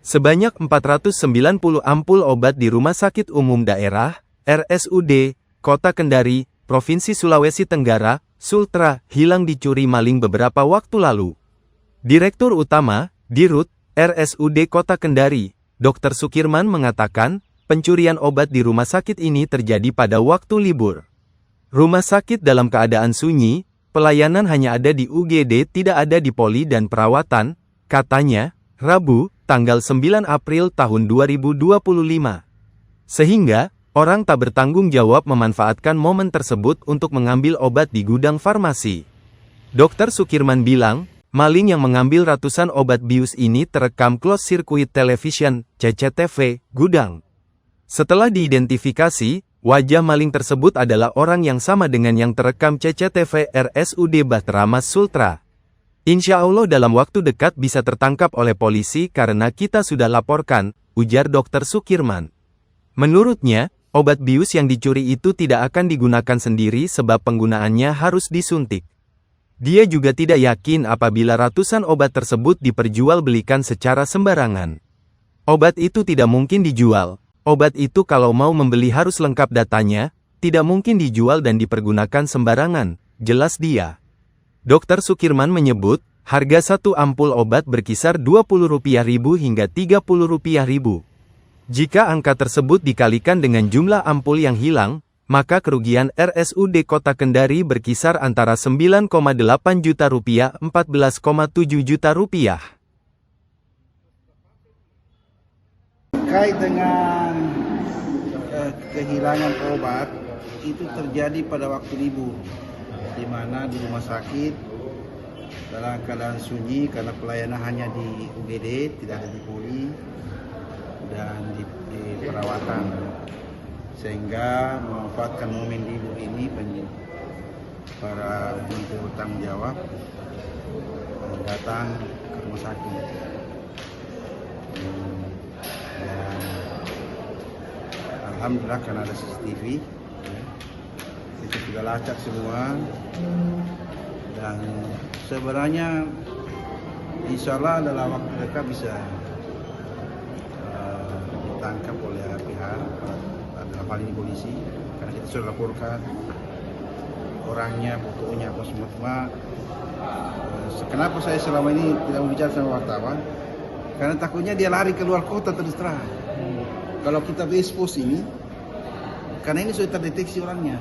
Sebanyak 490 ampul obat di Rumah Sakit Umum Daerah, RSUD, Kota Kendari, Provinsi Sulawesi Tenggara, Sultra, hilang dicuri maling beberapa waktu lalu. Direktur Utama, Dirut, RSUD Kota Kendari, Dr. Sukirman mengatakan, pencurian obat di rumah sakit ini terjadi pada waktu libur. Rumah sakit dalam keadaan sunyi, pelayanan hanya ada di UGD, tidak ada di poli dan perawatan, katanya, Rabu, tanggal 9 April tahun 2025. Sehingga, orang tak bertanggung jawab memanfaatkan momen tersebut untuk mengambil obat di gudang farmasi. Dr. Sukirman bilang, maling yang mengambil ratusan obat bius ini terekam closed circuit television, CCTV, gudang. Setelah diidentifikasi, wajah maling tersebut adalah orang yang sama dengan yang terekam CCTV RSUD Bahteramas Sultra. Insya Allah dalam waktu dekat bisa tertangkap oleh polisi karena kita sudah laporkan, ujar Dr. Sukirman. Menurutnya, obat bius yang dicuri itu tidak akan digunakan sendiri sebab penggunaannya harus disuntik. Dia juga tidak yakin apabila ratusan obat tersebut diperjualbelikan secara sembarangan. Obat itu tidak mungkin dijual. Obat itu kalau mau membeli harus lengkap datanya, tidak mungkin dijual dan dipergunakan sembarangan, jelas dia. Dr. Sukirman menyebut, harga satu ampul obat berkisar Rp20.000 hingga Rp30.000. Jika angka tersebut dikalikan dengan jumlah ampul yang hilang, maka kerugian RSUD Kota Kendari berkisar antara Rp9,8 juta Rp14,7 juta. Terkait dengan kehilangan obat, itu terjadi pada waktu libur, di mana di rumah sakit dalam keadaan sunyi karena pelayanan hanya di UGD, tidak ada di poli dan di perawatan, sehingga memanfaatkan momen libur ini para bertanggung jawab datang ke rumah sakit dan alhamdulillah karena ada CCTV itu sudah lacak semua dan sebenarnya insya Allah dalam waktu dekat bisa ditangkap oleh pihak dalam hal ini polisi karena kita sudah laporkan orangnya, fotonya, apa semua. Kenapa saya selama ini tidak berbicara sama wartawan? Karena takutnya dia lari keluar kota terus terang. Kalau kita expose ini, karena ini sudah terdeteksi orangnya.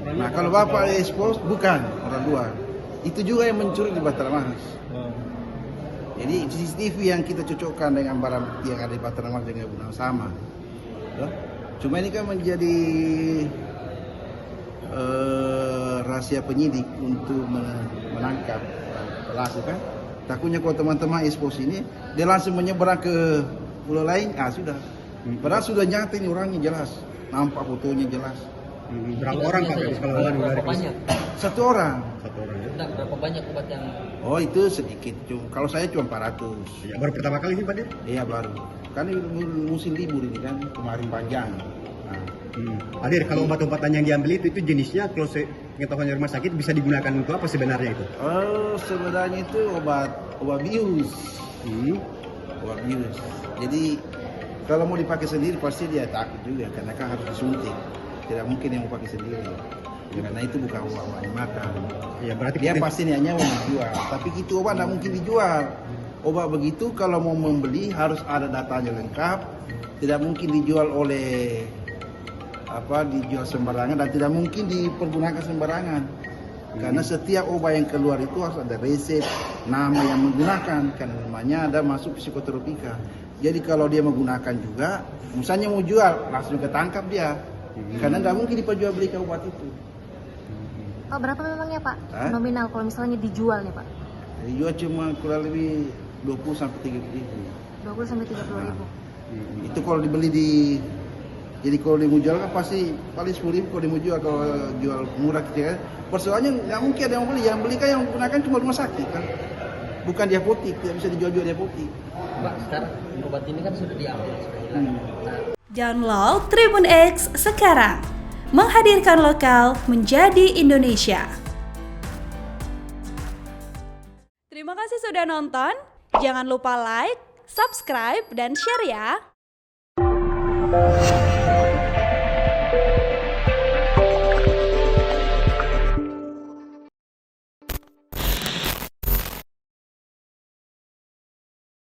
Nah kalau bapak expose bukan orang luar, itu juga yang mencuri di Bahteramas. Jadi CCTV yang kita cocokkan dengan barang bukti yang ada di Bahteramas dengan benar sama. Cuma ini kan menjadi rahasia penyidik untuk menangkap pelaku kan. Takutnya kalau teman-teman expose ini, dia langsung menyeberang ke pulau lain, sudah. Padahal sudah nyata ini orangnya jelas, nampak fotonya jelas. Berapa orang Pak? Berapa banyak? Satu orang. Nah, berapa banyak obat yang? Oh itu sedikit, kalau saya cuma 400. Ya, baru pertama kali ini Pak Dir? Iya baru. Kan ini musim libur ini kan, kemarin panjang. Hadir, kalau obat-obatan yang diambil itu jenisnya kalau pengetahuan rumah sakit bisa digunakan untuk apa sebenarnya itu? Sebenarnya itu obat bius. Obat bius. Jadi kalau mau dipakai sendiri pasti dia takut juga karena kan harus disuntik. Tidak mungkin yang mau pakai sendiri. Karena itu bukan obat dimakan. Ya berarti dia pasti niatnya mau dijual. Tapi itu obat tidak mungkin dijual. Obat begitu kalau mau membeli harus ada datanya lengkap. Tidak mungkin dijual oleh dijual sembarangan dan tidak mungkin dipergunakan sembarangan. Karena setiap obat yang keluar itu harus ada resep, nama yang menggunakan, karena namanya ada masuk psikotropika. Jadi kalau dia menggunakan juga, misalnya mau jual, langsung ketangkap dia. Karena tidak mungkin diperjualbelikan obat itu. Pak, berapa memangnya Pak nominal kalau misalnya dijual nih Pak? Dijual cuma kurang lebih 20-30 ribu. 20-30 ribu. Itu kalau dibeli jadi kalau dia mau jual kan pasti paling 10 ribu kalau dia mau jual, kalau jual murah gitu kan. Persoalannya nggak mungkin ada yang beli, yang beli kan yang gunakan cuma rumah sakit kan. Bukan di apotik, tidak bisa dijual-jual di apotik. Pak, sekarang obat ini kan sudah diambil, sudah hilang. Download Tribun X sekarang. Menghadirkan lokal menjadi Indonesia. Terima kasih sudah nonton. Jangan lupa like, subscribe, dan share ya.